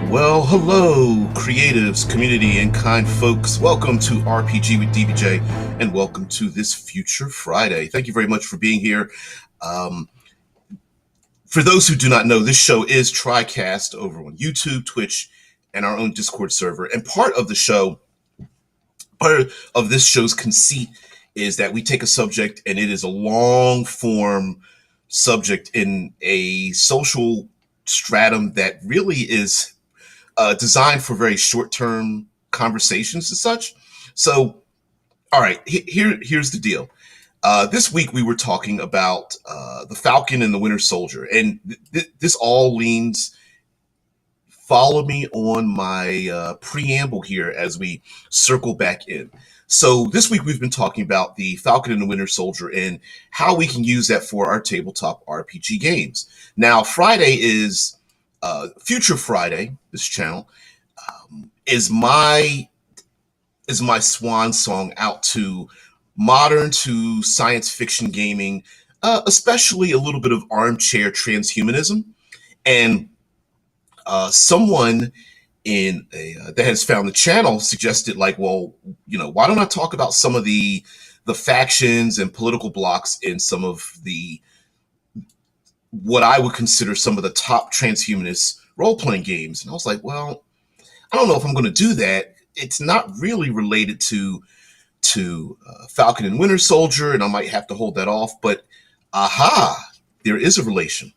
Well, hello, creatives, community, and kind folks. Welcome to RPG with DBJ, and welcome to this Future Friday. Thank you very much for being here. Um, for those who do not know, this show is TriCast over on YouTube, Twitch, and our own Discord server. And part of this show's conceit is that we take a subject, and it is a long form subject in a social stratum that really is designed for very short-term conversations and such. So, all right, here's the deal. This week we were talking about the Falcon and the Winter Soldier, and this all leans. Follow me on my preamble here as we circle back in. So this week we've been talking about the Falcon and the Winter Soldier and how we can use that for our tabletop RPG games. Now, Friday is Future Friday. This channel is my swan song out to modern to science fiction gaming, especially a little bit of armchair transhumanism. And someone that has found the channel suggested, like, well, why don't I talk about some of the factions and political blocks in some of the what I would consider some of the top transhumanist role-playing games. And I was like, well, I don't know if I'm going to do that. It's not really related to Falcon and Winter Soldier, and I might have to hold that off. But there is a relation.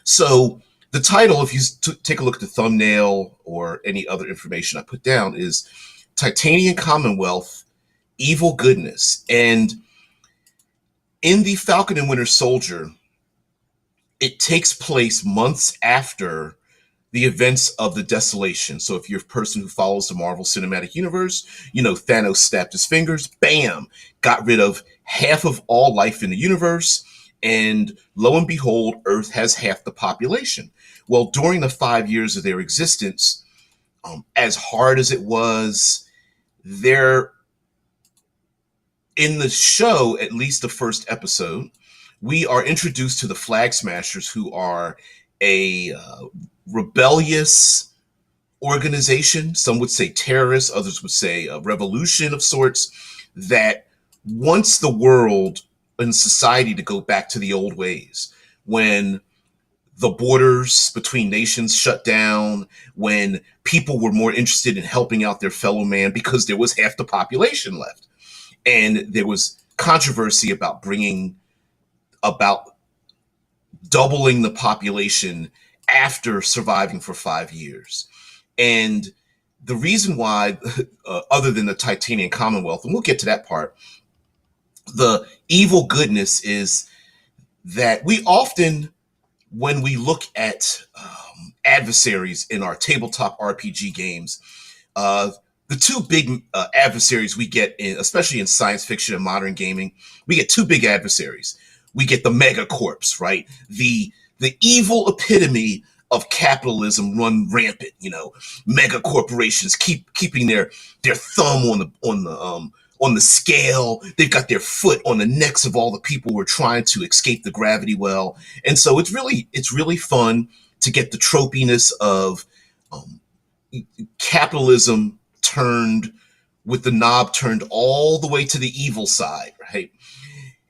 So the title, if you take a look at the thumbnail or any other information I put down, is Titanian Commonwealth, Evil Goodness. And in the Falcon and Winter Soldier, it takes place months after the events of the Desolation. So if you're a person who follows the Marvel Cinematic Universe, Thanos snapped his fingers, bam, got rid of half of all life in the universe, and lo and behold, Earth has half the population. Well, during the 5 years of their existence, as hard as it was, in the show, at least the first episode, we are introduced to the Flag Smashers, who are a rebellious organization. Some would say terrorists, others would say a revolution of sorts, that wants the world and society to go back to the old ways. When the borders between nations shut down, when people were more interested in helping out their fellow man because there was half the population left. And there was controversy about doubling the population after surviving for 5 years. And the reason why, other than the Titanian Commonwealth, and we'll get to that part, the evil goodness is that we often, when we look at adversaries in our tabletop RPG games, the two big adversaries we get, especially in science fiction and modern gaming, we get two big adversaries. We get the megacorps, right? The evil epitome of capitalism run rampant. Mega corporations keeping their thumb on the scale. They've got their foot on the necks of all the people who are trying to escape the gravity well. And so it's really fun to get the tropiness of capitalism turned with the knob turned all the way to the evil side, right?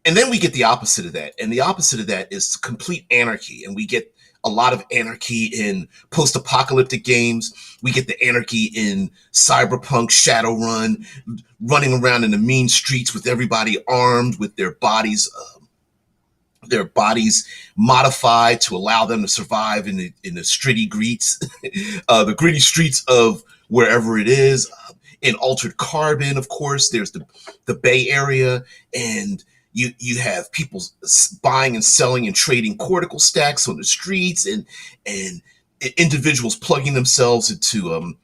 And then we get the opposite of that. And the opposite of that is complete anarchy. And we get a lot of anarchy in post-apocalyptic games. We get the anarchy in cyberpunk Shadowrun, running around in the mean streets with everybody armed with their bodies modified to allow them to survive in the gritty streets, the gritty streets of wherever it is. In Altered Carbon, of course, there's the Bay Area, and you have people buying and selling and trading cortical stacks on the streets, and individuals plugging themselves into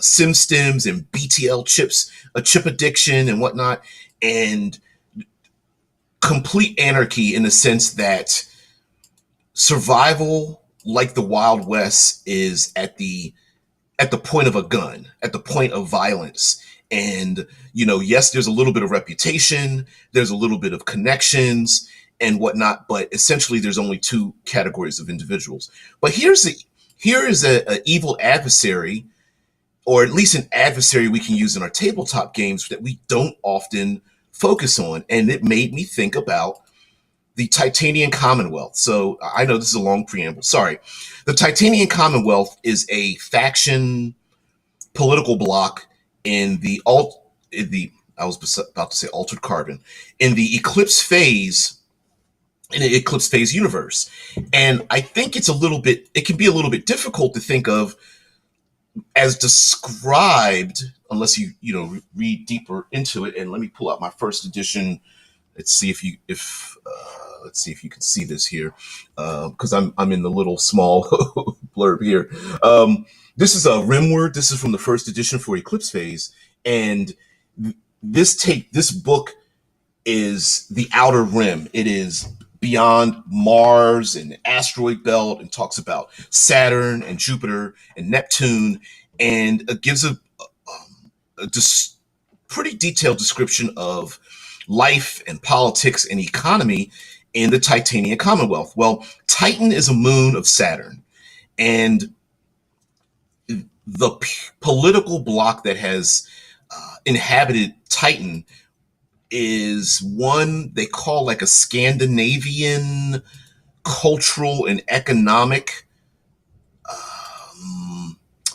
sim stims and BTL chips, a chip addiction and whatnot, and complete anarchy in the sense that survival, like the Wild West, is at the point of a gun, at the point of violence. And, yes, there's a little bit of reputation, there's a little bit of connections and whatnot, but essentially there's only two categories of individuals. But here's Here is a evil adversary, or at least an adversary we can use in our tabletop games that we don't often focus on. And it made me think about the Titanian Commonwealth. So I know this is a long preamble. Sorry. The Titanian Commonwealth is a faction political bloc in the I was about to say altered carbon, in the eclipse phase, in the eclipse phase universe. And I think it can be a little bit difficult to think of as described unless you read deeper into it. And let me pull out my first edition. Let's see if you can see this here, because I'm in the little small blurb here. This is a Rimward. This is from the first edition for Eclipse Phase, and this book is the Outer Rim. It is beyond Mars and the asteroid belt, and talks about Saturn and Jupiter and Neptune, and it gives a pretty detailed description of life and politics and economy in the Titanian Commonwealth. Well, Titan is a moon of Saturn, and the political bloc that has inhabited Titan is one they call like a Scandinavian cultural and economic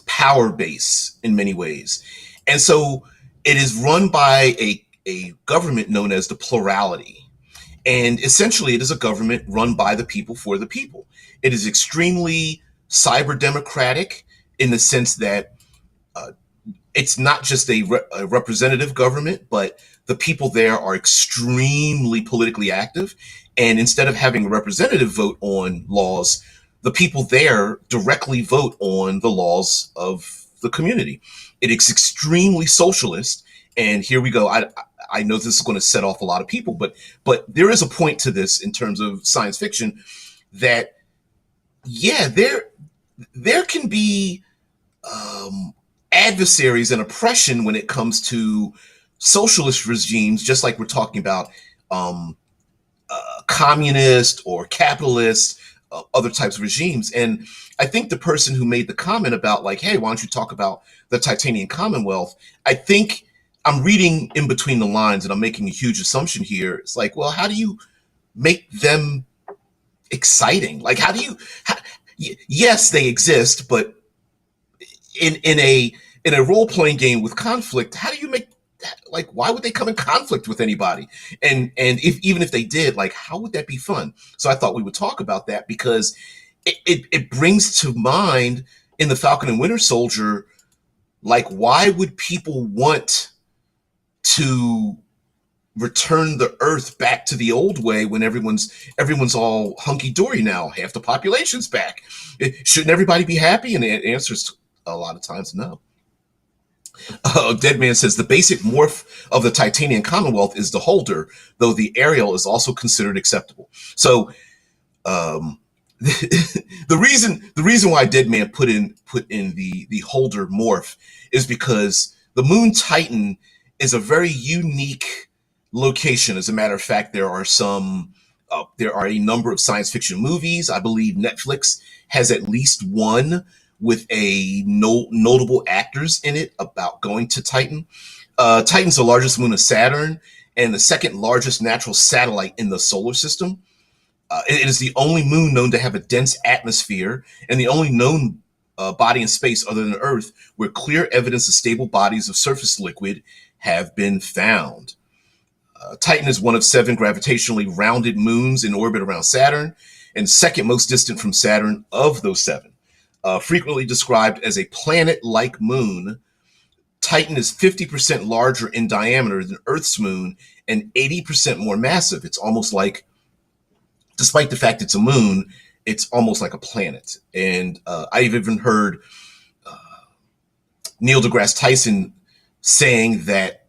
power base in many ways. And so it is run by a government known as the plurality. And essentially, it is a government run by the people for the people. It is extremely cyber democratic in the sense that it's not just a representative government, but the people there are extremely politically active. And instead of having a representative vote on laws, the people there directly vote on the laws of the community. It is extremely socialist. And here we go. I know this is going to set off a lot of people, but there is a point to this in terms of science fiction that, yeah, there can be adversaries and oppression when it comes to socialist regimes, just like we're talking about communist or capitalist, other types of regimes. And I think the person who made the comment about like, hey, why don't you talk about the Titanian Commonwealth? I think I'm reading in between the lines and I'm making a huge assumption here. It's like, well, how do you make them exciting? Like, yes, they exist, but in a role-playing game with conflict, how do you make, like, why would they come in conflict with anybody? And even if they did, like, how would that be fun? So I thought we would talk about that because it brings to mind in the Falcon and Winter Soldier, like, why would people want to return the Earth back to the old way when everyone's all hunky-dory now? Half the population's back. Shouldn't everybody be happy? And the answer is a lot of times no. Dead Man says the basic morph of the Titanian Commonwealth is the holder, though the aerial is also considered acceptable. So the reason why Dead Man put in the holder morph is because the moon Titan is a very unique location. As a matter of fact, there are a number of science fiction movies. I believe Netflix has at least one with notable actors in it about going to Titan. Titan's the largest moon of Saturn and the second largest natural satellite in the solar system. It is the only moon known to have a dense atmosphere and the only known body in space other than Earth where clear evidence of stable bodies of surface liquid have been found. Titan is one of 7 gravitationally rounded moons in orbit around Saturn and second most distant from Saturn of those 7. Frequently described as a planet-like moon, Titan is 50% larger in diameter than Earth's moon and 80% more massive. It's almost like, despite the fact it's a moon, it's almost like a planet. And I've even heard Neil deGrasse Tyson saying that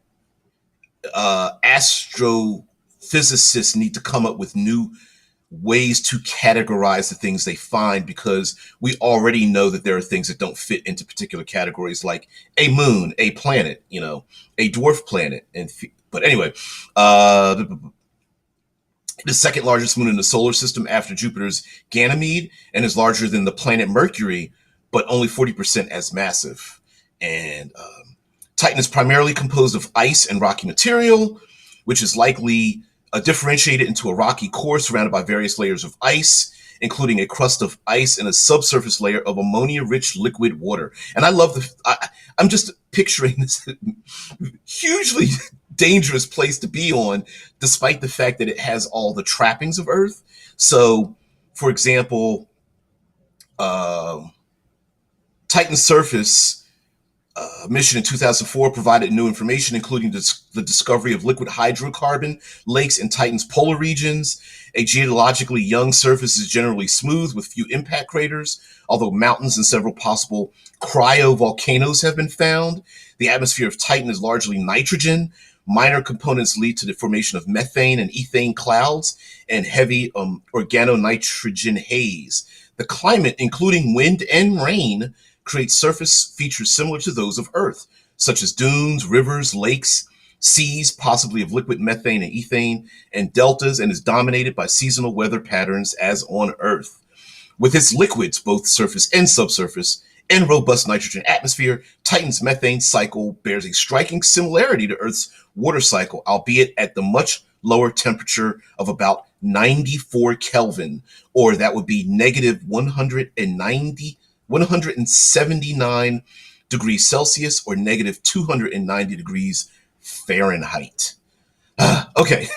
astrophysicists need to come up with new ways to categorize the things they find, because we already know that there are things that don't fit into particular categories, like a moon, a planet, a dwarf planet. But anyway, the second largest moon in the solar system after Jupiter's Ganymede, and is larger than the planet Mercury, but only 40% as massive. And Titan is primarily composed of ice and rocky material, which is likely differentiated into a rocky core surrounded by various layers of ice, including a crust of ice and a subsurface layer of ammonia-rich liquid water. And I love I'm just picturing this hugely dangerous place to be on, despite the fact that it has all the trappings of Earth. So, for example, Titan's surface mission in 2004 provided new information, including the discovery of liquid hydrocarbon lakes in Titan's polar regions. A geologically young surface is generally smooth with few impact craters, although mountains and several possible cryovolcanoes have been found. The atmosphere of Titan is largely nitrogen. Minor components lead to the formation of methane and ethane clouds and heavy organonitrogen haze. The climate, including wind and rain, creates surface features similar to those of Earth, such as dunes, rivers, lakes, seas, possibly of liquid methane and ethane, and deltas, and is dominated by seasonal weather patterns as on Earth. With its liquids, both surface and subsurface, and robust nitrogen atmosphere, Titan's methane cycle bears a striking similarity to Earth's water cycle, albeit at the much lower temperature of about 94 Kelvin, or that would be negative 179 degrees Celsius or negative 290 degrees Fahrenheit. Okay.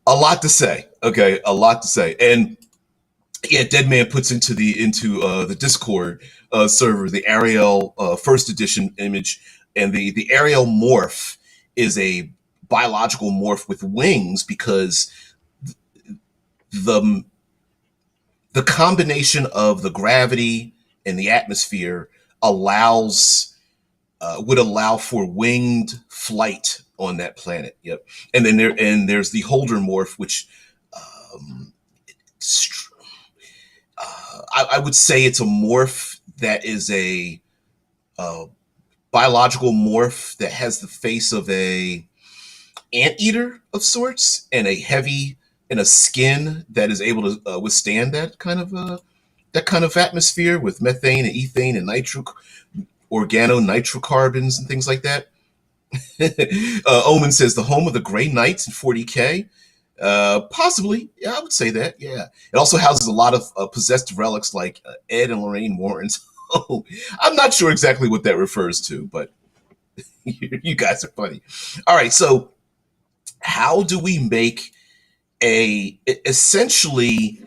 A lot to say. Okay, a lot to say. And yeah, Deadman puts into the Discord server the Ariel first edition image, and the Ariel morph is a biological morph with wings because the combination of the gravity and the atmosphere would allow for winged flight on that planet. Yep. And then there's the Holder morph, which I would say it's a morph that is a biological morph that has the face of a anteater of sorts and a skin that is able to withstand that kind of atmosphere with methane and ethane and organonitrocarbons and things like that. Omen says the home of the Grey Knights in 40K. Possibly, yeah, I would say that. Yeah, it also houses a lot of possessed relics like Ed and Lorraine Warren's. I'm not sure exactly what that refers to, but you guys are funny. All right, so how do we make essentially,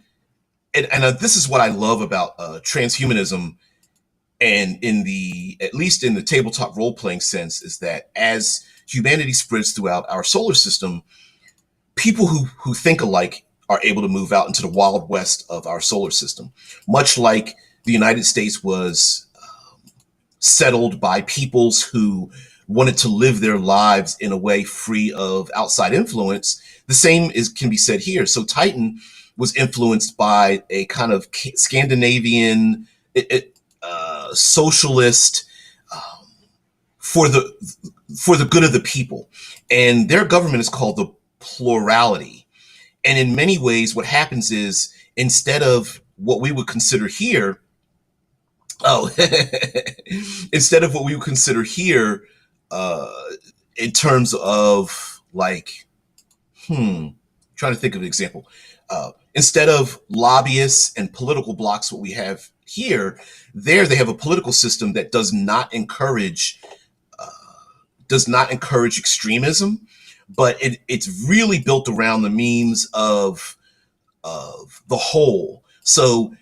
and this is what I love about transhumanism, and at least in the tabletop role-playing sense, is that as humanity spreads throughout our solar system, people who think alike are able to move out into the wild west of our solar system, much like the United States was settled by peoples who wanted to live their lives in a way free of outside influence. The same can be said here. So Titan was influenced by a kind of Scandinavian socialist for the good of the people, and their government is called the plurality. And in many ways, what happens is instead of what we would consider here, instead of what we would consider here, in terms of like, trying to think of an example. Instead of lobbyists and political blocks, what we have here, there they have a political system that does not encourage extremism, but it's really built around the memes of the whole. So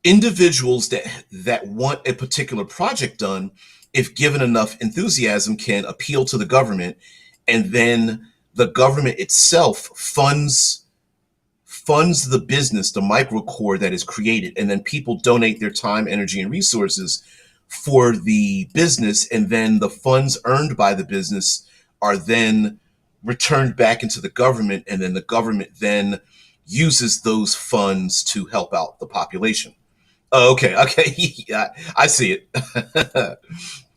individuals that want a particular project done, if given enough enthusiasm, can appeal to the government, and then the government itself funds the business, the microcore that is created, and then people donate their time, energy, and resources for the business, and then the funds earned by the business are then returned back into the government, and then the government then uses those funds to help out the population. Okay, yeah, I see it.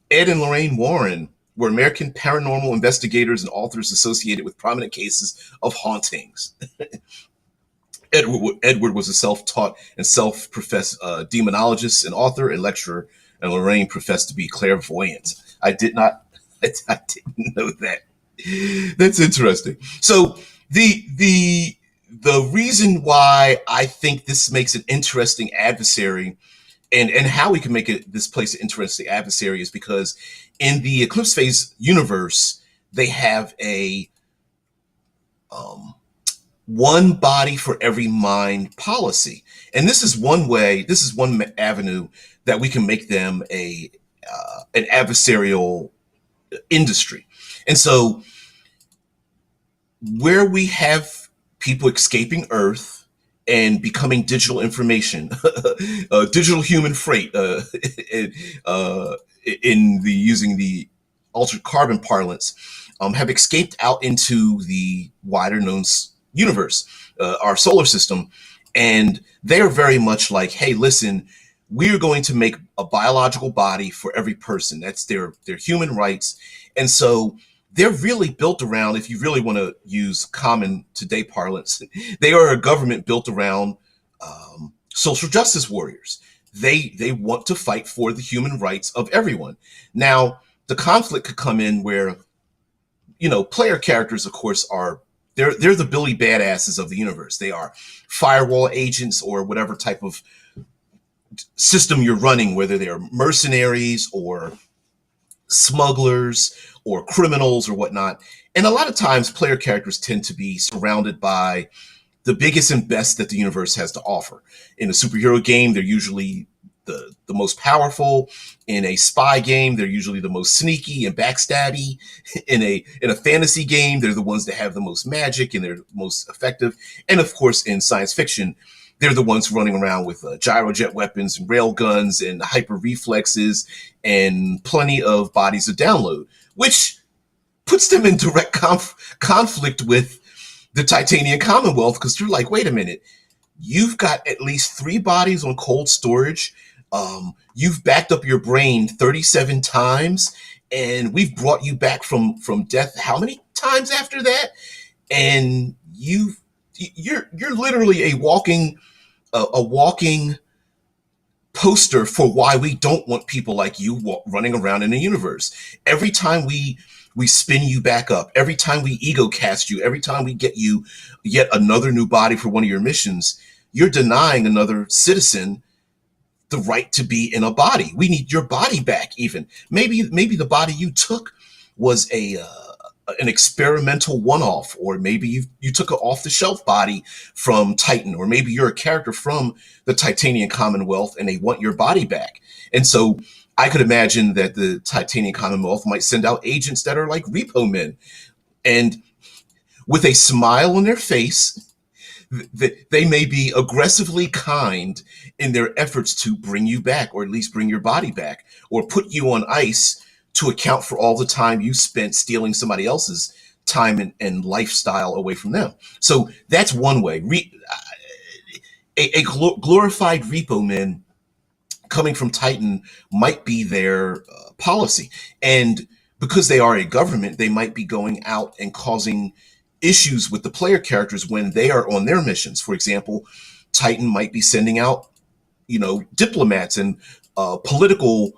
Ed and Lorraine Warren were American paranormal investigators and authors associated with prominent cases of hauntings. Edward was a self-taught and self-professed demonologist and author and lecturer, and Lorraine professed to be clairvoyant. I did not, I didn't know that. That's interesting. So the reason why I think this makes an interesting adversary, and how we can make this place an interesting adversary, is because in the eclipse phase universe they have a um, one body for every mind policy, and this is one way. This is one avenue that we can make them a an adversarial industry, and so where we have people escaping Earth and becoming digital information, digital human freight, uh, in the using the altered carbon parlance, have escaped out into the wider known universe, our solar system, and they are very much like, hey, listen, we're going to make a biological body for every person. That's their human rights, and so they're really built around, if you really want to use common today parlance, they are a government built around social justice warriors. They want to fight for the human rights of everyone. Now, the conflict could come in where, player characters, of course, are they're the Billy Badasses of the universe. They are firewall agents or whatever type of system you're running, whether they're mercenaries or smugglers or criminals or whatnot. And a lot of times player characters tend to be surrounded by the biggest and best that the universe has to offer. In a superhero game, they're usually the most powerful. In a spy game, they're usually the most sneaky and backstabby. In a fantasy game, they're the ones that have the most magic and they're most effective. And of course, in science fiction, they're the ones running around with gyrojet weapons and rail guns and hyper reflexes and plenty of bodies to download, which puts them in direct conflict with the Titanian Commonwealth, because they're like, wait a minute, you've got at least 3 bodies on cold storage. You've backed up your brain 37 times, and we've brought you back from death how many times after that? And you're literally a walking poster for why we don't want people like you running around in the universe. Every time we spin you back up, every time we ego cast you, every time we get you yet another new body for one of your missions, you're denying another citizen the right to be in a body. We need your body back. Even maybe the body you took was an experimental one-off, or maybe you took an off-the-shelf body from Titan, or maybe you're a character from the Titanian Commonwealth and they want your body back. And so I could imagine that the Titanian Commonwealth might send out agents that are like repo men, and with a smile on their face, they may be aggressively kind in their efforts to bring you back, or at least bring your body back, or put you on ice to account for all the time you spent stealing somebody else's time and lifestyle away from them. So that's one way. A glorified repo man coming from Titan might be their policy. And because they are a government, they might be going out and causing issues with the player characters when they are on their missions. For example, Titan might be sending out, diplomats and political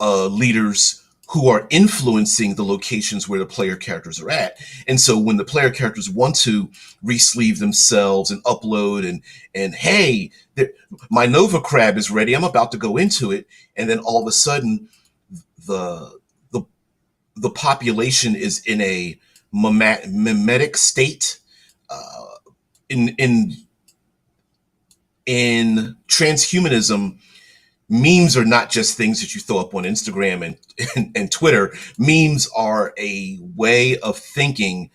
leaders who are influencing the locations where the player characters are at. And so when the player characters want to re-sleeve themselves and upload and hey, my Nova Crab is ready, I'm about to go into it, and then all of a sudden the population is in a mimetic state. In transhumanism, memes are not just things that you throw up on Instagram and Twitter. Memes are a way of thinking,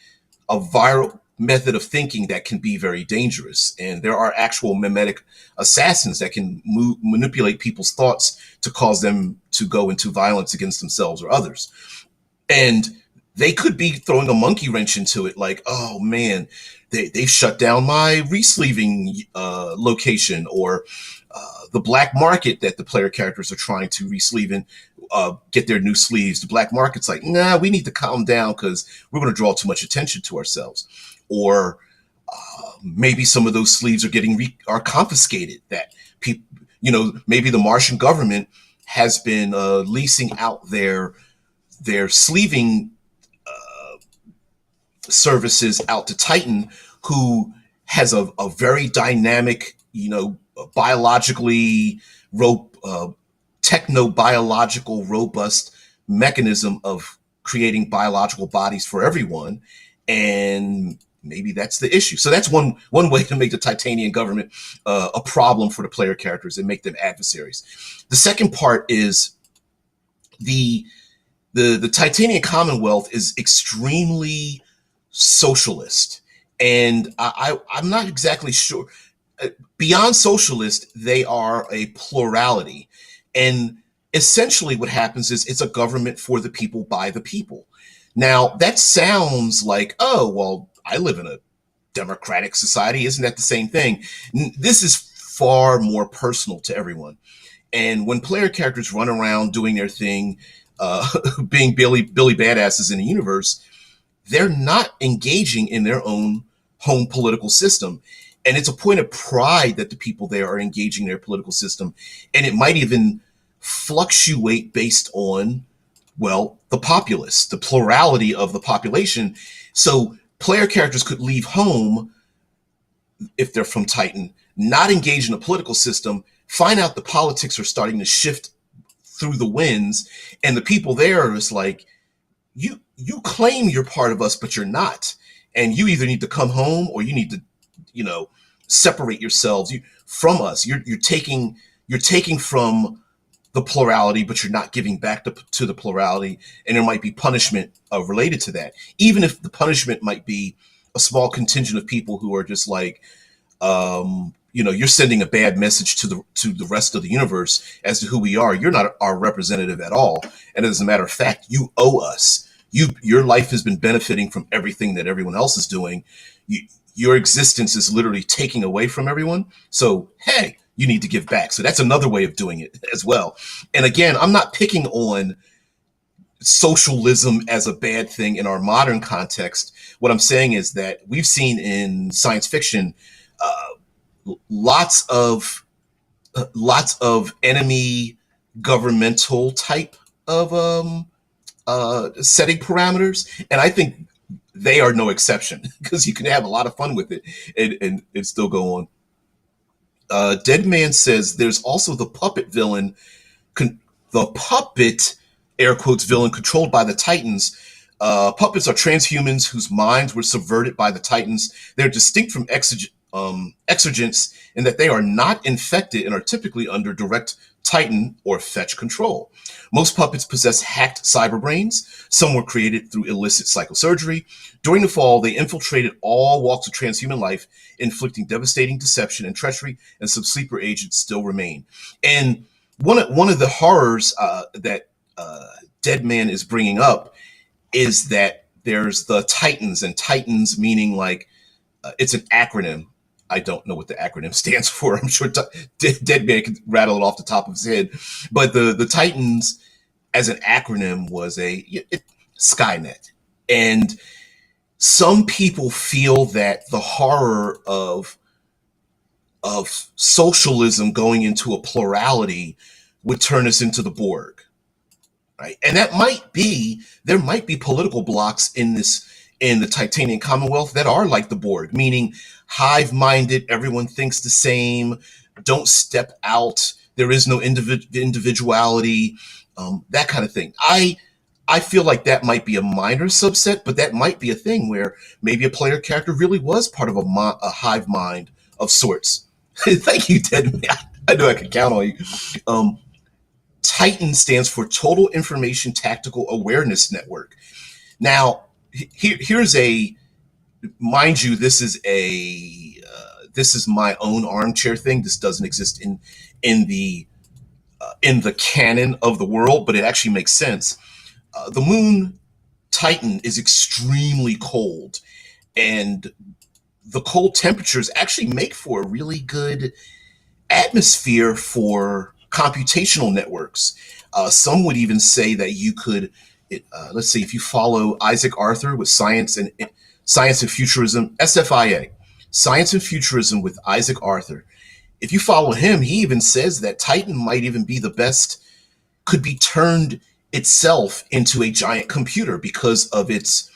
a viral method of thinking that can be very dangerous. And there are actual mimetic assassins that can manipulate people's thoughts to cause them to go into violence against themselves or others. And they could be throwing a monkey wrench into it, like, oh man, they shut down my resleeving location, or the black market that the player characters are trying to resleeve and get their new sleeves. The black market's like, nah, we need to calm down because we're going to draw too much attention to ourselves. Or Maybe some of those sleeves are are confiscated. That people, maybe the Martian government has been leasing out their sleeving services out to Titan, who has a very dynamic, biologically techno-biological robust mechanism of creating biological bodies for everyone. And maybe that's the issue. So that's one way to make the Titanian government a problem for the player characters and make them adversaries. The second part is the Titanian Commonwealth is extremely socialist, and I'm not exactly sure. Beyond socialist, they are a plurality, and essentially what happens is it's a government for the people by the people. Now that sounds like, oh well, I live in a democratic society. Isn't that the same thing? This is far more personal to everyone. And when player characters run around doing their thing, being Billy badasses in the universe, they're not engaging in their own home political system. And it's a point of pride that the people there are engaging their political system. And it might even fluctuate based on, well, the populace, the plurality of the population. So player characters could leave home if they're from Titan, not engage in a political system, find out the politics are starting to shift through the winds, and the people there are just like, you claim you're part of us, but you're not. And you either need to come home or you need to, separate yourselves from us. You're taking from the plurality, but you're not giving back to the plurality. And there might be punishment related to that, even if the punishment might be a small contingent of people who are just like, you're sending a bad message to the rest of the universe as to who we are. You're not our representative at all. And as a matter of fact, you owe us. Your life has been benefiting from everything that everyone else is doing. Your existence is literally taking away from everyone. So, hey, you need to give back. So that's another way of doing it as well. And again, I'm not picking on socialism as a bad thing in our modern context. What I'm saying is that we've seen in science fiction lots of enemy governmental type of setting parameters, and I think they are no exception, because you can have a lot of fun with it and still go on. Dead Man says there's also the puppet villain, the puppet air quotes villain controlled by the Titans. Puppets are transhumans whose minds were subverted by the Titans. They're distinct from exergents in that they are not infected and are typically under direct Titan or fetch control. Most puppets possess hacked cyber brains. Some were created through illicit psychosurgery. During the fall, they infiltrated all walks of transhuman life, inflicting devastating deception and treachery, and some sleeper agents still remain. And one of the horrors that Dead Man is bringing up is that there's the Titans, and Titans meaning like, it's an acronym. I don't know what the acronym stands for. I'm sure Dead Man can rattle it off the top of his head. But the Titans as an acronym was Skynet. And some people feel that the horror of socialism going into a plurality would turn us into the Borg. Right? And there might be political blocks in the Titanian Commonwealth that are like the Borg, meaning hive-minded, everyone thinks the same, don't step out, there is no individuality, that kind of thing. I feel like that might be a minor subset, but that might be a thing where maybe a player character really was part of a hive mind of sorts. Thank you, Ted. I knew I could count on you. Titan stands for Total Information Tactical Awareness Network. Now, here's mind you, this is my own armchair thing. This doesn't exist in the canon of the world, but it actually makes sense. The moon Titan is extremely cold, and the cold temperatures actually make for a really good atmosphere for computational networks. Some would even say that you could, let's see, if you follow Isaac Arthur with Science and Futurism, SFIA, Science and Futurism with Isaac Arthur. If you follow him, he even says that Titan might even be the best, could be turned itself into a giant computer because of its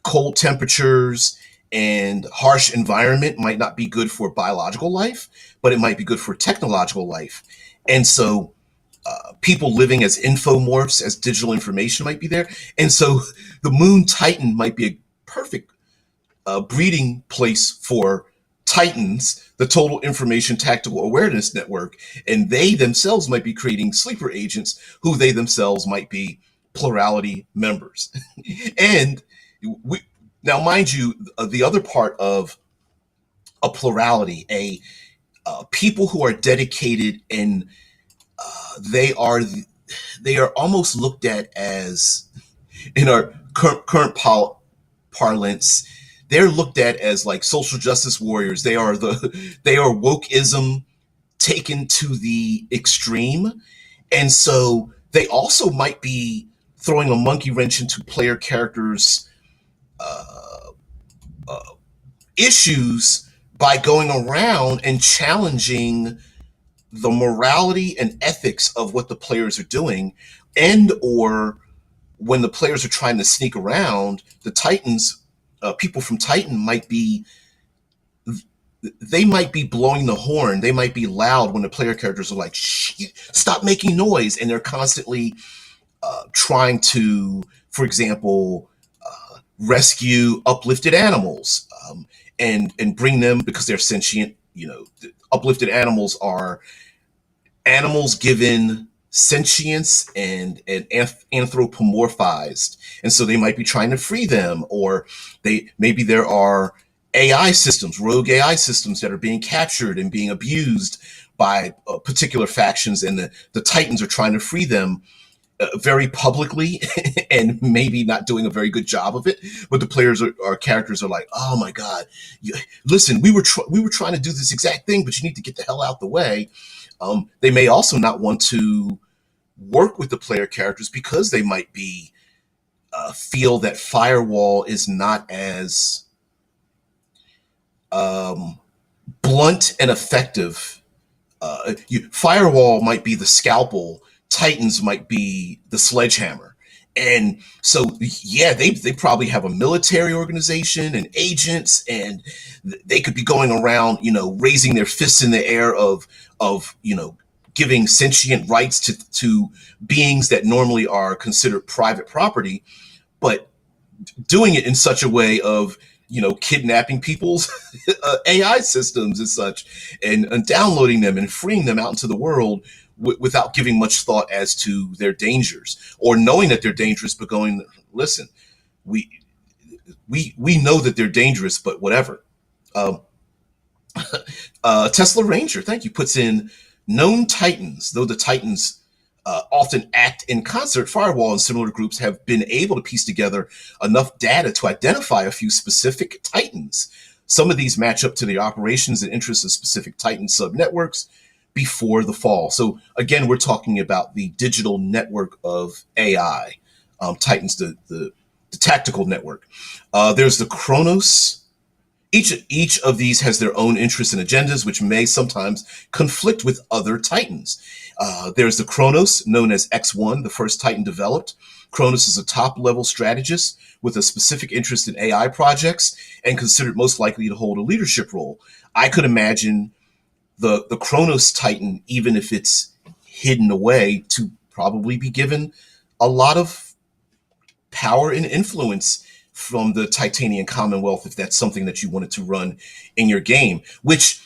cold temperatures and harsh environment. Might not be good for biological life, but it might be good for technological life. And so people living as infomorphs, as digital information might be there. And so the Moon Titan might be a perfect breeding place for Titans, the Total Information Tactical Awareness Network, and they themselves might be creating sleeper agents who they themselves might be plurality members. And we, now, mind you, the other part of a plurality, a people who are dedicated and they are they are almost looked at as, in our current parlance, they're looked at as like social justice warriors. They are wokeism taken to the extreme. And so they also might be throwing a monkey wrench into player characters uh, uh, issues by going around and challenging the morality and ethics of what the players are doing, and or when the players are trying to sneak around, the Titans, people from Titan might be, they might be blowing the horn. They might be loud when the player characters are like, shh, stop making noise. And they're constantly trying to, for example, rescue uplifted animals, and bring them, because they're sentient. Uplifted animals are animals given sentience and anthropomorphized, and so they might be trying to free them, or maybe there are AI systems, rogue AI systems, that are being captured and being abused by particular factions, and the Titans are trying to free them very publicly and maybe not doing a very good job of it, but the players our characters are like, oh my god, listen, we were trying to do this exact thing, but you need to get the hell out the way. They may also not want to work with the player characters because they might be feel that Firewall is not as blunt and effective. Firewall might be the scalpel, Titans might be the sledgehammer. And so, yeah, they probably have a military organization and agents, and they could be going around, raising their fists in the air of giving sentient rights to beings that normally are considered private property, but doing it in such a way of kidnapping people's AI systems and such, and downloading them and freeing them out into the world without giving much thought as to their dangers, or knowing that they're dangerous, but going, listen, we we know that they're dangerous, but whatever. Um, Tesla Ranger, thank you, puts in known Titans, though the Titans often act in concert. Firewall and similar groups have been able to piece together enough data to identify a few specific Titans. Some of these match up to the operations and interests of specific Titan subnetworks before the fall. So again, we're talking about the digital network of AI, Titans, the tactical network. There's the Chronos. Each of these has their own interests and agendas, which may sometimes conflict with other Titans. There's the Chronos, known as X1, the first Titan developed. Chronos is a top-level strategist with a specific interest in AI projects and considered most likely to hold a leadership role. I could imagine the Chronos Titan, even if it's hidden away, to probably be given a lot of power and influence from the Titanian Commonwealth, if that's something that you wanted to run in your game. Which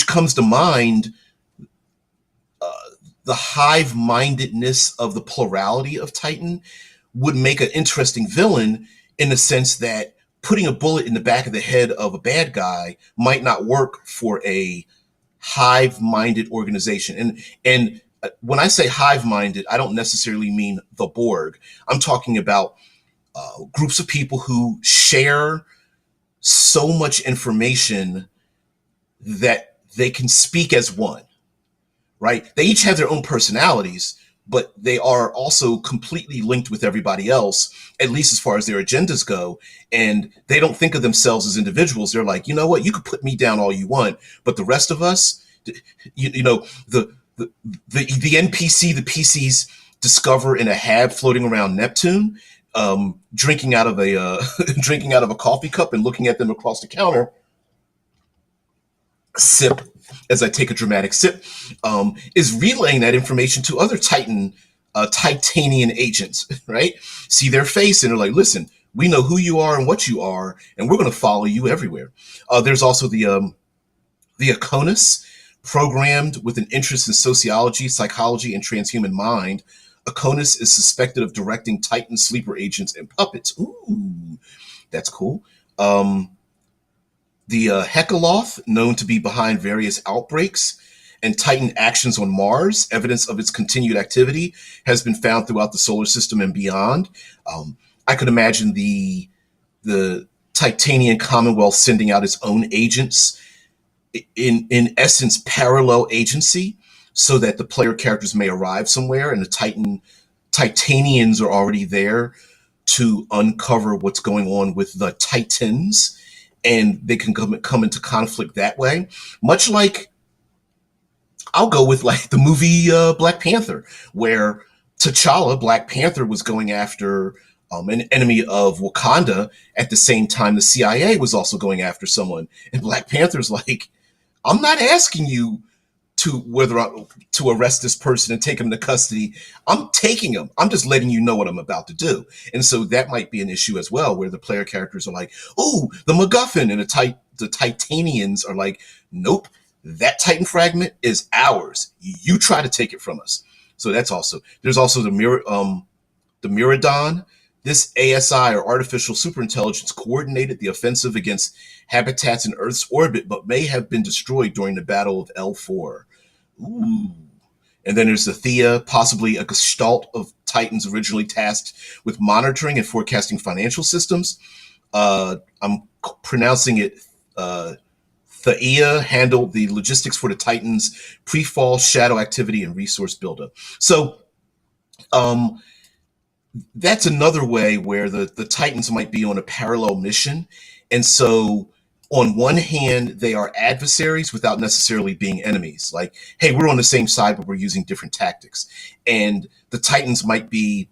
comes to mind, the hive-mindedness of the plurality of Titan would make an interesting villain, in the sense that putting a bullet in the back of the head of a bad guy might not work for a hive-minded organization. And when I say hive-minded, I don't necessarily mean the Borg. I'm talking about groups of people who share so much information that they can speak as one, right? They each have their own personalities, but they are also completely linked with everybody else, at least as far as their agendas go. And they don't think of themselves as individuals. They're like, you know what, you could put me down all you want, but the rest of us, you know, the NPC, the PCs discover in a hab floating around Neptune, drinking out of a drinking out of a coffee cup and looking at them across the counter, sip as I take a dramatic sip, is relaying that information to other Titanian agents, right? See their face and they're like, listen, we know who you are and what you are, and we're going to follow you everywhere. There's also the Aconus, programmed with an interest in sociology, psychology, and transhuman mind. Aconus is suspected of directing Titan sleeper agents and puppets. Ooh, that's cool. The Hekaloth, known to be behind various outbreaks and Titan actions on Mars, evidence of its continued activity has been found throughout the solar system and beyond. I could imagine the Titanian Commonwealth sending out its own agents, in essence, parallel agency, so that the player characters may arrive somewhere and the Titanians are already there to uncover what's going on with the Titans, and they can come into conflict that way. Much like, I'll go with like the movie Black Panther, where T'Challa, Black Panther, was going after an enemy of Wakanda at the same time the CIA was also going after someone. And Black Panther's like, I'm not asking you to arrest this person and take him to custody. I'm taking him. I'm just letting you know what I'm about to do. And so that might be an issue as well, where the player characters are like, "Oh, the MacGuffin," and the Titanians are like, "Nope, that Titan fragment is ours. You try to take it from us." So that's also, there's also the Miradon. This ASI, or artificial superintelligence, coordinated the offensive against habitats in Earth's orbit, but may have been destroyed during the Battle of L4. Ooh. And then there's the Thea, possibly a gestalt of Titans originally tasked with monitoring and forecasting financial systems. I'm pronouncing it Thea, handled the logistics for the Titans' pre-fall shadow activity and resource buildup. So that's another way where the Titans might be on a parallel mission. And so on one hand, they are adversaries without necessarily being enemies. Like, hey, we're on the same side, but we're using different tactics. And the Titans might be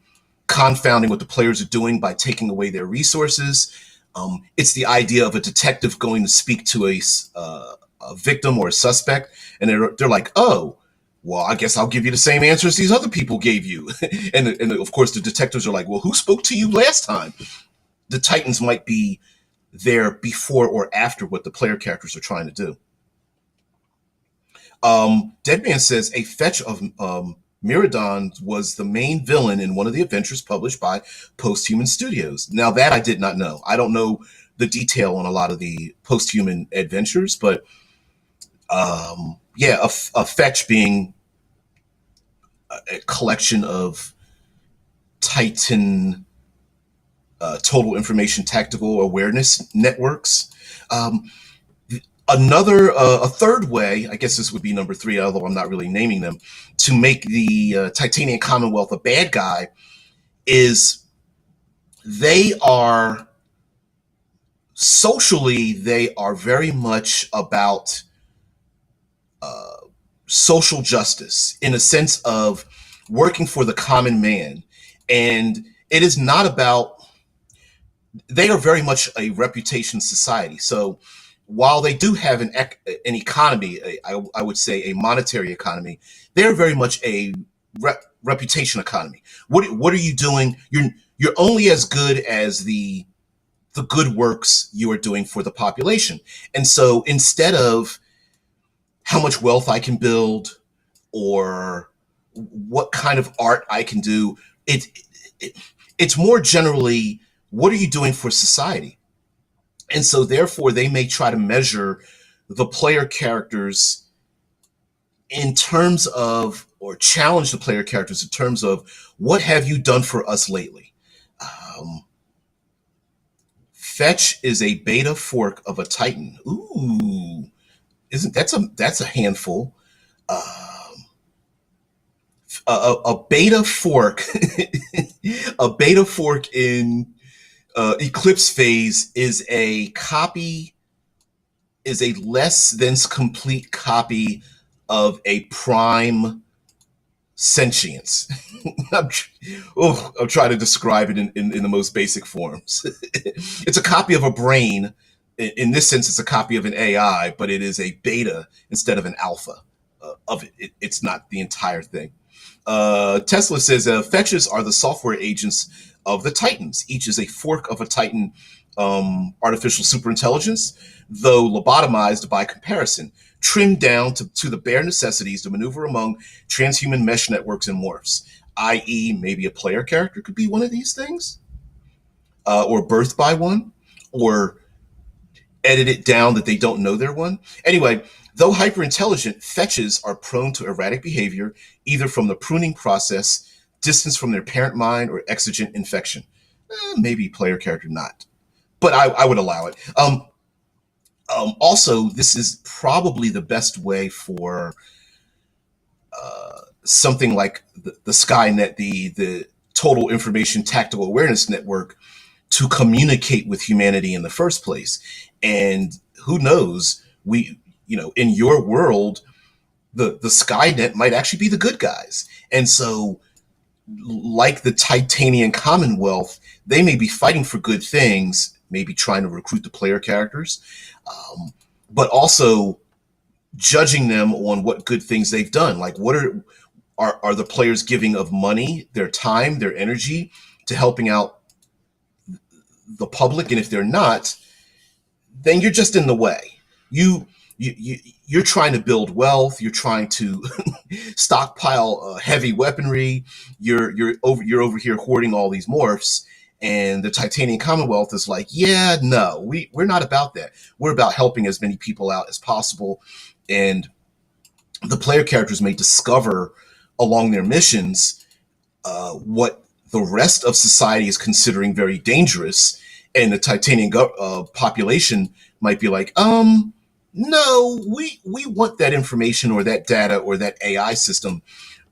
confounding what the players are doing by taking away their resources. It's the idea of a detective going to speak to a victim or a suspect, and they're like, oh, well, I guess I'll give you the same answers these other people gave you. and of course, the detectives are like, well, who spoke to you last time? The Titans might be there before or after what the player characters are trying to do. Deadman says a fetch of Miradon was the main villain in one of the adventures published by Posthuman Studios. Now that I did not know. I don't know the detail on a lot of the Posthuman adventures, but yeah, a fetch being a collection of Titan total information tactical awareness networks. A third way, I guess this would be number 3, although I'm not really naming them, to make the Titanian Commonwealth a bad guy is they are socially, they are very much about social justice in a sense of working for the common man. And it is not about, they are very much a reputation society. So while they do have an economy, I would say a monetary economy, they're very much a reputation economy. What are you doing? You're only as good as the good works you are doing for the population. And so instead of how much wealth I can build or what kind of art I can do, it's more generally, what are you doing for society? And so therefore they may try to measure the player characters in terms of, or challenge the player characters in terms of, what have you done for us lately? Fetch is a beta fork of a Titan. Ooh, isn't that's a handful. a beta fork, a beta fork in eclipse phase is a less than complete copy of a prime sentience. I'm, I'm trying to describe it in the most basic forms. It's a copy of a brain. In this sense, it's a copy of an AI, but it is a beta instead of an alpha of it. It's not the entire thing. Tesla says fetches are the software agents of the Titans. Each is a fork of a Titan artificial superintelligence, though lobotomized by comparison, trimmed down to the bare necessities to maneuver among transhuman mesh networks and morphs, i.e., maybe a player character could be one of these things, or birthed by one, or edit it down that they don't know they're one. Anyway, though hyper-intelligent, fetches are prone to erratic behavior, either from the pruning process, distance from their parent mind, or exigent infection. Maybe player character not, but I would allow it. Also, this is probably the best way for something like the Skynet, the Total Information Tactical Awareness Network, to communicate with humanity in the first place. And who knows, in your world, the Skynet might actually be the good guys. And so, like the Titanian Commonwealth, they may be fighting for good things, maybe trying to recruit the player characters, but also judging them on what good things they've done. Like, what are the players giving of money, their time, their energy to helping out the public? And if they're not, then you're just in the way. You're trying to build wealth. You're trying to stockpile heavy weaponry. You're over here hoarding all these morphs. And the Titanian Commonwealth is like, yeah, no, we're not about that. We're about helping as many people out as possible. And the player characters may discover along their missions what the rest of society is considering very dangerous. And the Titanian population might be like, no, we want that information or that data or that AI system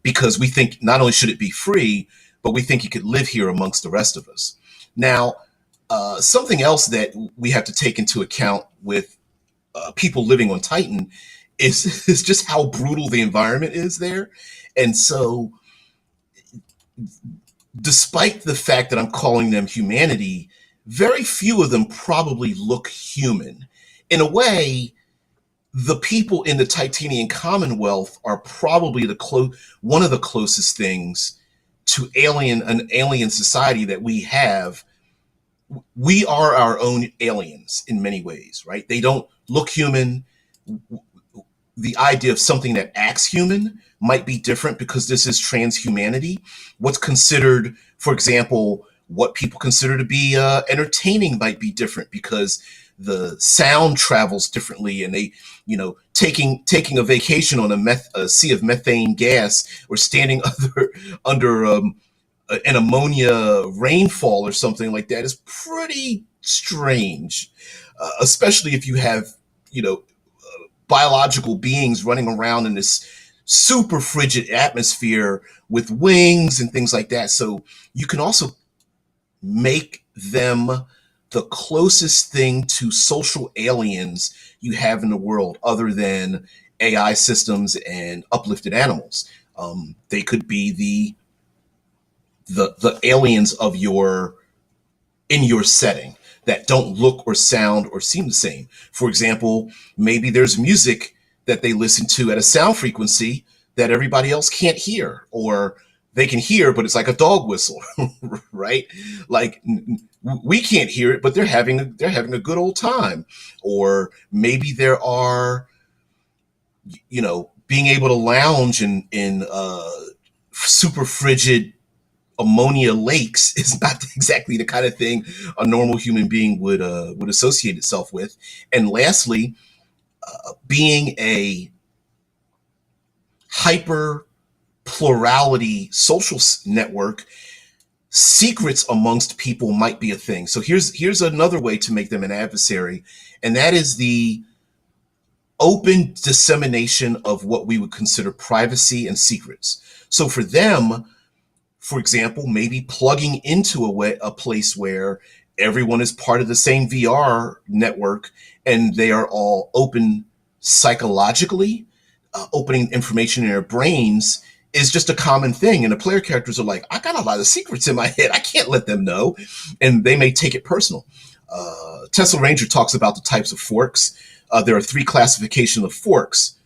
because we think not only should it be free, but we think it could live here amongst the rest of us. Now, something else that we have to take into account with people living on Titan is just how brutal the environment is there. And so, despite the fact that I'm calling them humanity, very few of them probably look human. In a way, the people in the Titanian Commonwealth are probably one of the closest things to an alien society that we have. We are our own aliens in many ways, right? They don't look human. The idea of something that acts human might be different because this is transhumanity. What's considered, for example, what people consider to be entertaining might be different because the sound travels differently, and they, taking a vacation on a sea of methane gas or standing under an ammonia rainfall or something like that is pretty strange, especially if you have, biological beings running around in this super frigid atmosphere with wings and things like that. So you can also make them the closest thing to social aliens you have in the world, other than AI systems and uplifted animals. They could be the aliens of in your setting that don't look or sound or seem the same. For example, maybe there's music that they listen to at a sound frequency that everybody else can't hear, or they can hear, but it's like a dog whistle, right? Like we can't hear it, but they're having a good old time. Or maybe there are, being able to lounge in super frigid ammonia lakes is not exactly the kind of thing a normal human being would associate itself with. And lastly, being a hyper plurality social network, secrets amongst people might be a thing. So here's another way to make them an adversary, and that is the open dissemination of what we would consider privacy and secrets. So for them, for example, maybe plugging into a place where everyone is part of the same VR network and they are all open psychologically, opening information in their brains is just a common thing. And the player characters are like, I got a lot of secrets in my head. I can't let them know. And they may take it personal. Tesla Ranger talks about the types of forks. There are three classifications of forks: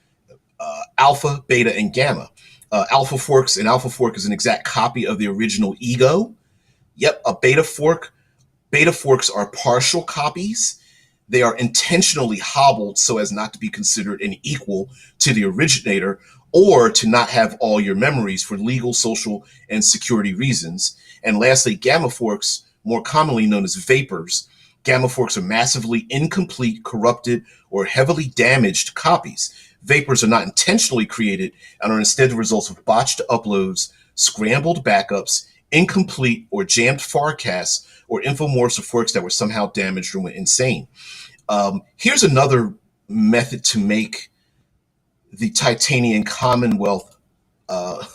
alpha, beta, and gamma. Alpha forks, an alpha fork is an exact copy of the original ego. Yep, a beta fork. Beta forks are partial copies. They are intentionally hobbled so as not to be considered an equal to the originator or to not have all your memories for legal, social, and security reasons. And lastly, gamma forks, more commonly known as vapors. Gamma forks are massively incomplete, corrupted, or heavily damaged copies. Vapors are not intentionally created and are instead the results of botched uploads, scrambled backups, incomplete or jammed farcasts, or infomorphs or forks that were somehow damaged or went insane. Here's another method to make the Titanian Commonwealth. Dead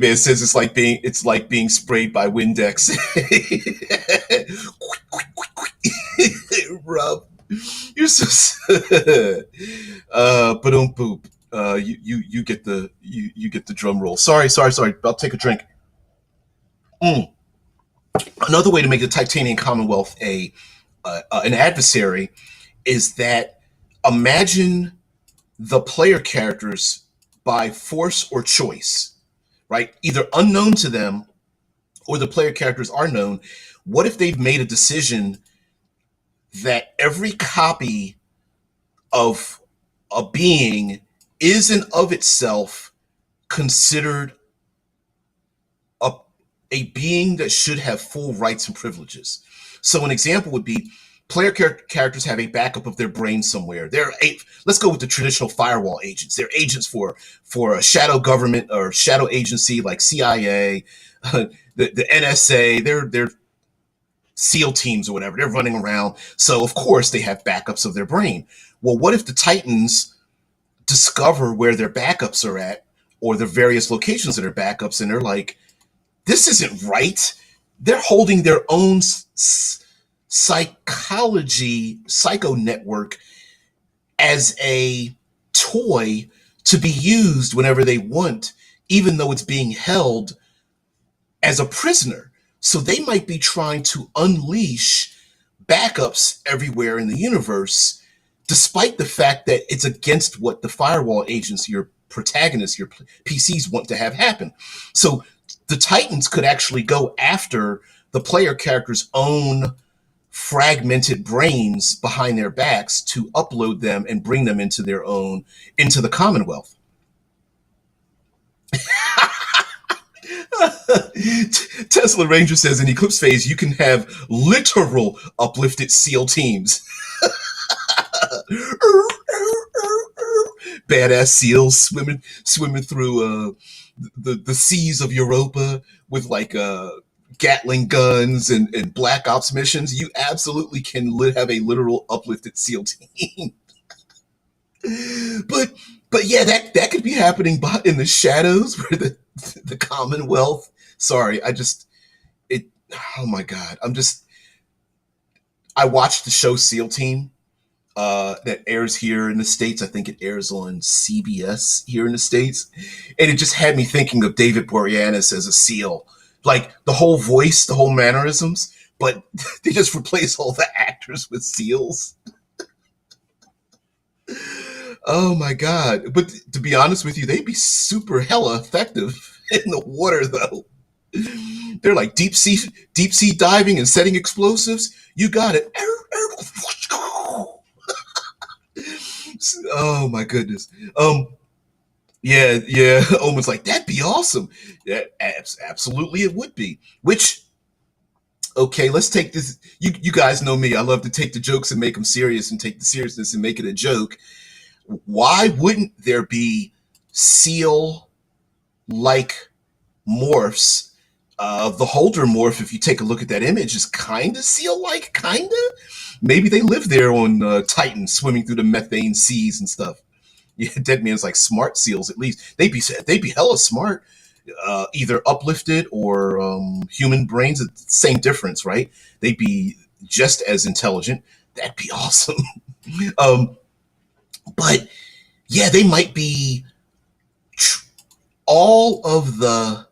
Man says it's like being sprayed by Windex. Rob, you're so ba-dum boop. You get the drum roll. Sorry. I'll take a drink. Another way to make the Titanian Commonwealth an adversary is that imagine the player characters by force or choice, right? Either unknown to them or the player characters are known. What if they've made a decision that every copy of a being is and of itself considered a being that should have full rights and privileges? So an example would be player characters have a backup of their brain somewhere. Let's go with the traditional firewall agents. They're agents for a shadow government or shadow agency like CIA, the NSA. They're SEAL teams or whatever. They're running around. So of course they have backups of their brain. Well, what if the Titans discover where their backups are at or the various locations of their backups, and they're like, this isn't right. They're holding their own psycho network as a toy to be used whenever they want, even though it's being held as a prisoner. So they might be trying to unleash backups everywhere in the universe, despite the fact that it's against what the firewall agents, your protagonists, your PCs want to have happen. So the Titans could actually go after the player character's own fragmented brains behind their backs to upload them and bring them into the Commonwealth. Tesla Ranger says in Eclipse Phase, you can have literal uplifted SEAL teams. Badass SEALs swimming through the seas of Europa with like Gatling guns and Black Ops missions. You absolutely can have a literal uplifted SEAL team. But yeah, that could be happening in the shadows where the Commonwealth. Sorry, oh my God. I watched the show SEAL Team that airs here in the States. I think it airs on CBS here in the States. And it just had me thinking of David Boreanaz as a SEAL. Like the whole voice, the whole mannerisms, but they just replace all the actors with SEALs. Oh my God. But to be honest with you, they'd be super hella effective in the water though. They're like deep sea diving and setting explosives. You got it. Oh my goodness. Yeah. Omen's like, that'd be awesome. Yeah, absolutely it would be. Which, okay, let's take this. You guys know me. I love to take the jokes and make them serious and take the seriousness and make it a joke. Why wouldn't there be SEAL like morphs The Holder morph, if you take a look at that image, is kind of seal-like, kind of. Maybe they live there on Titan, swimming through the methane seas and stuff. Yeah, Dead Man's like smart seals. At least they'd be hella smart. Either uplifted or human brains. It's the same difference, right? They'd be just as intelligent. That'd be awesome. um, but yeah, they might be all of the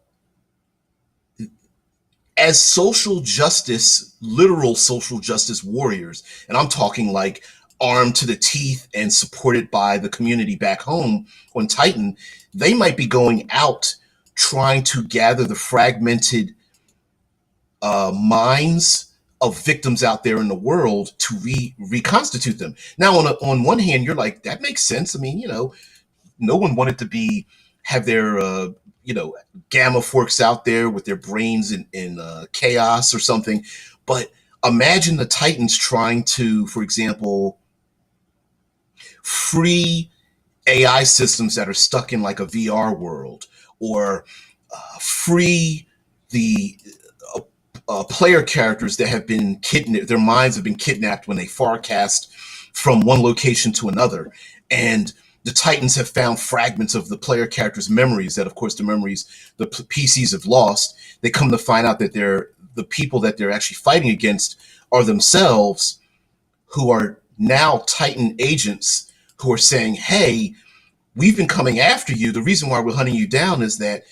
as social justice, literal social justice warriors, and I'm talking like armed to the teeth and supported by the community back home on Titan, they might be going out trying to gather the fragmented minds of victims out there in the world to reconstitute them. Now, on one hand, you're like, that makes sense. I mean, no one wanted to have their gamma forks out there with their brains in chaos or something. But imagine the Titans trying to, for example, free AI systems that are stuck in like a VR world, or free the player characters that have been kidnapped. Their minds have been kidnapped when they farcast from one location to another. And the Titans have found fragments of the player characters' memories that, of course, the memories the PCs have lost. They come to find out that the people that they're actually fighting against are themselves, who are now Titan agents who are saying, hey, we've been coming after you. The reason why we're hunting you down is that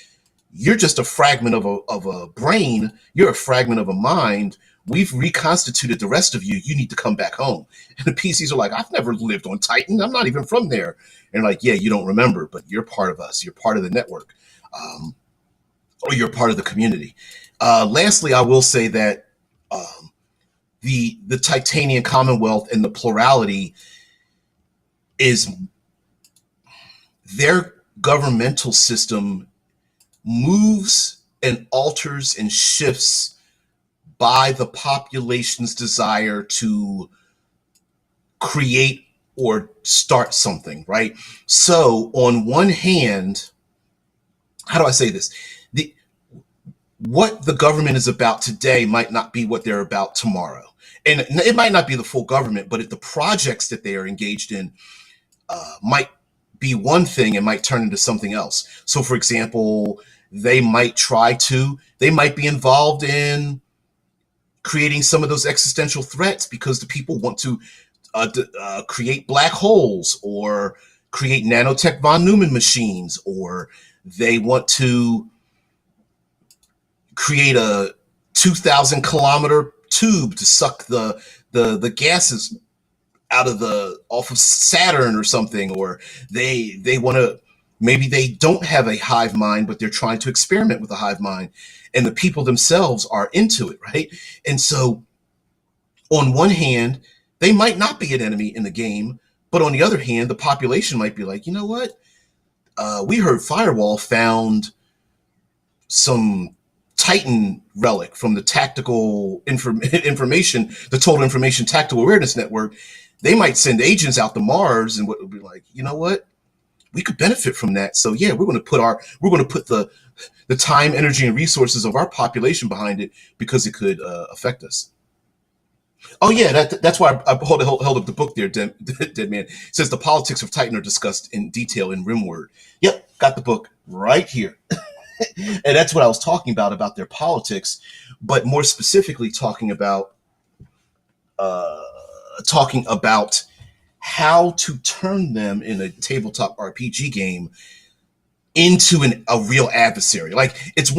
you're just a fragment of a brain. You're a fragment of a mind. We've reconstituted the rest of you. You need to come back home. And the PCs are like, I've never lived on Titan. I'm not even from there. And like, yeah, you don't remember, but you're part of us. You're part of the network, or you're part of the community. Lastly, I will say that the Titanian Commonwealth and the plurality is their governmental system moves and alters and shifts by the population's desire to create or start something, right? So on one hand, how do I say this? What the government is about today might not be what they're about tomorrow. And it might not be the full government, but if the projects that they are engaged in might be one thing and might turn into something else. So for example, they might be involved in creating some of those existential threats because the people want to create black holes, or create nanotech von Neumann machines, or they want to create a 2,000 kilometer tube to suck the gases off of Saturn or something, or they want to, maybe they don't have a hive mind, but they're trying to experiment with a hive mind, and the people themselves are into it, right? And so on one hand, they might not be an enemy in the game, but on the other hand, the population might be like, you know what? We heard Firewall found some Titan relic from the tactical information, the Total Information Tactical Awareness Network. They might send agents out to Mars, and what would be like, you know what? We could benefit from that. So yeah, we're going to put the time, energy, and resources of our population behind it because it could affect us. Oh yeah, that's why I held up the book there, Dead Man. It says the politics of Titan are discussed in detail in Rimword. Yep, got the book right here. And that's what I was talking about their politics, but more specifically talking about how to turn them in a tabletop RPG game into a real adversary. Like, it's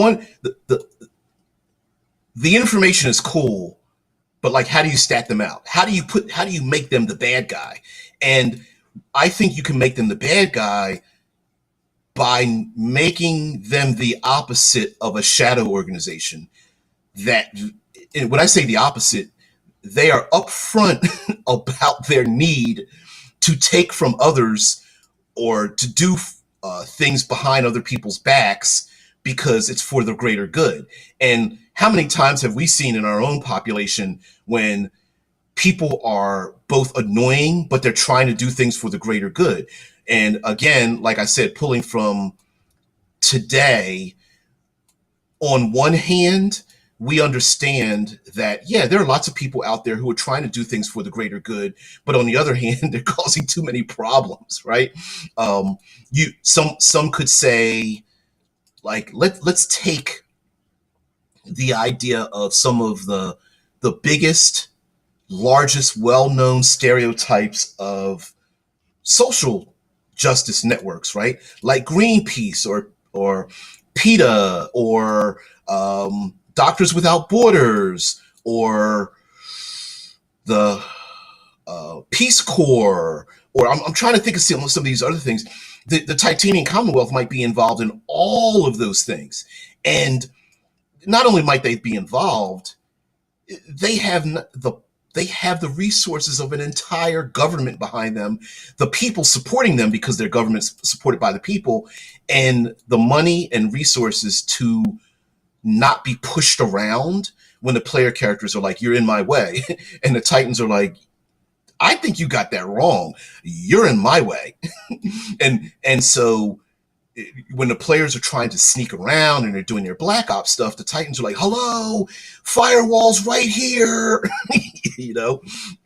the information is cool, but like, how do you stat them out? How do you make them the bad guy? And I think you can make them the bad guy by making them the opposite of a shadow organization. That, when I say the opposite, they are upfront about their need to take from others, or to do things behind other people's backs because it's for the greater good. And how many times have we seen in our own population when people are both annoying, but they're trying to do things for the greater good? And again, like I said, pulling from today, on one hand, we understand that, yeah, there are lots of people out there who are trying to do things for the greater good, but on the other hand, they're causing too many problems, right? Some could say, like, let's take the idea of some of the biggest, largest, well-known stereotypes of social justice networks, right? Like Greenpeace or PETA or Doctors Without Borders or the Peace Corps, or I'm trying to think of some of these other things. The Titanian Commonwealth might be involved in all of those things. And not only might they be involved, they have the resources of an entire government behind them, the people supporting them because their government's supported by the people, and the money and resources to not be pushed around when the player characters are like, you're in my way. And the Titans are like, I think you got that wrong. You're in my way. and so when the players are trying to sneak around and they're doing their Black Ops stuff, the Titans are like, hello, firewall's right here,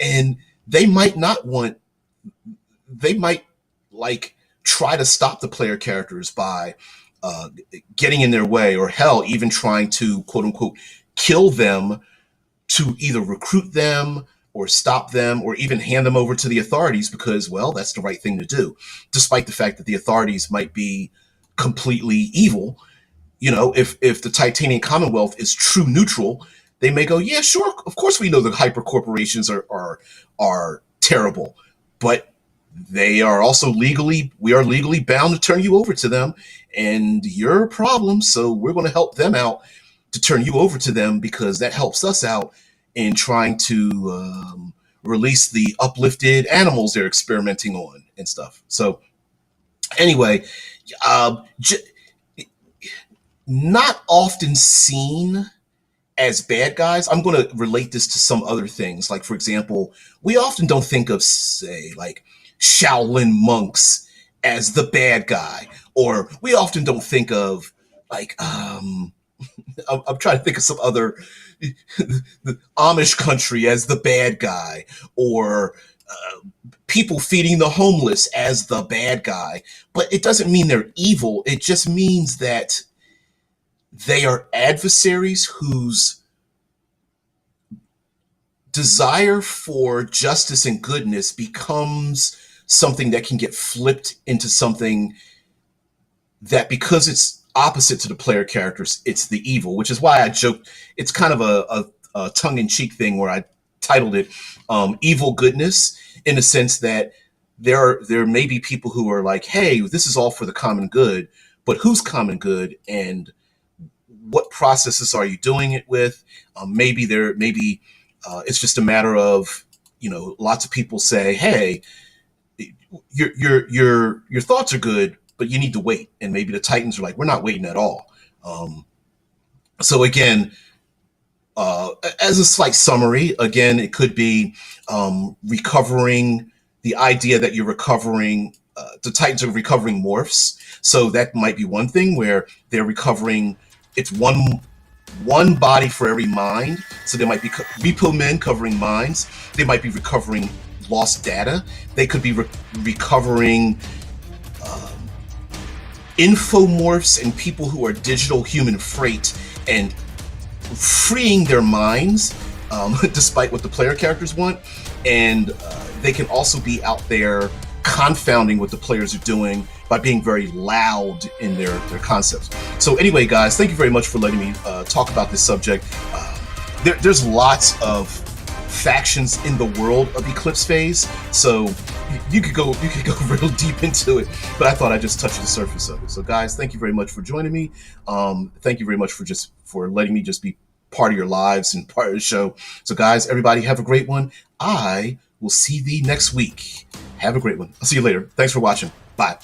and they might like try to stop the player characters by getting in their way, or hell, even trying to quote unquote kill them to either recruit them or stop them or even hand them over to the authorities because, well, that's the right thing to do, despite the fact that the authorities might be completely evil. If the Titanian Commonwealth is true neutral, they may go, yeah, sure, of course we know the hyper corporations are terrible, but we are legally bound to turn you over to them, and you're a problem, so we're going to help them out to turn you over to them because that helps us out in trying to release the uplifted animals they're experimenting on and stuff. So anyway, not often seen as bad guys. I'm going to relate this to some other things. Like, for example, we often don't think of, say, like Shaolin monks as the bad guy, or we often don't think of like I'm trying to think of some other the Amish country as the bad guy, or people feeding the homeless as the bad guy. But it doesn't mean they're evil. It just means that they are adversaries whose desire for justice and goodness becomes something that can get flipped into something that, because it's opposite to the player characters, it's the evil, which is why I joked. It's kind of a tongue-in-cheek thing where I titled it Evil Goodness, in the sense that there may be people who are like, hey, this is all for the common good, but whose common good, and what processes are you doing it with? Maybe it's just a matter of, lots of people say, hey, your thoughts are good, but you need to wait. And maybe the Titans are like, we're not waiting at all. So again, as a slight summary, again, it could be recovering the idea that you're recovering, the Titans are recovering morphs. So that might be one thing where they're recovering. It's one body for every mind. So there might be repo men covering minds. They might be recovering lost data. They could be recovering infomorphs and people who are digital human freight and freeing their minds, despite what the player characters want. And they can also be out there confounding what the players are doing by being very loud in their concepts. So anyway, guys, thank you very much for letting me talk about this subject. There's lots of factions in the world of Eclipse Phase, so you could go real deep into it, but I thought I'd just touch the surface of it. So guys, thank you very much for joining me. Thank you very much for letting me just be part of your lives and part of the show. So guys, everybody have a great one. I will see thee next week. Have a great one. I'll see you later. Thanks for watching. Bye.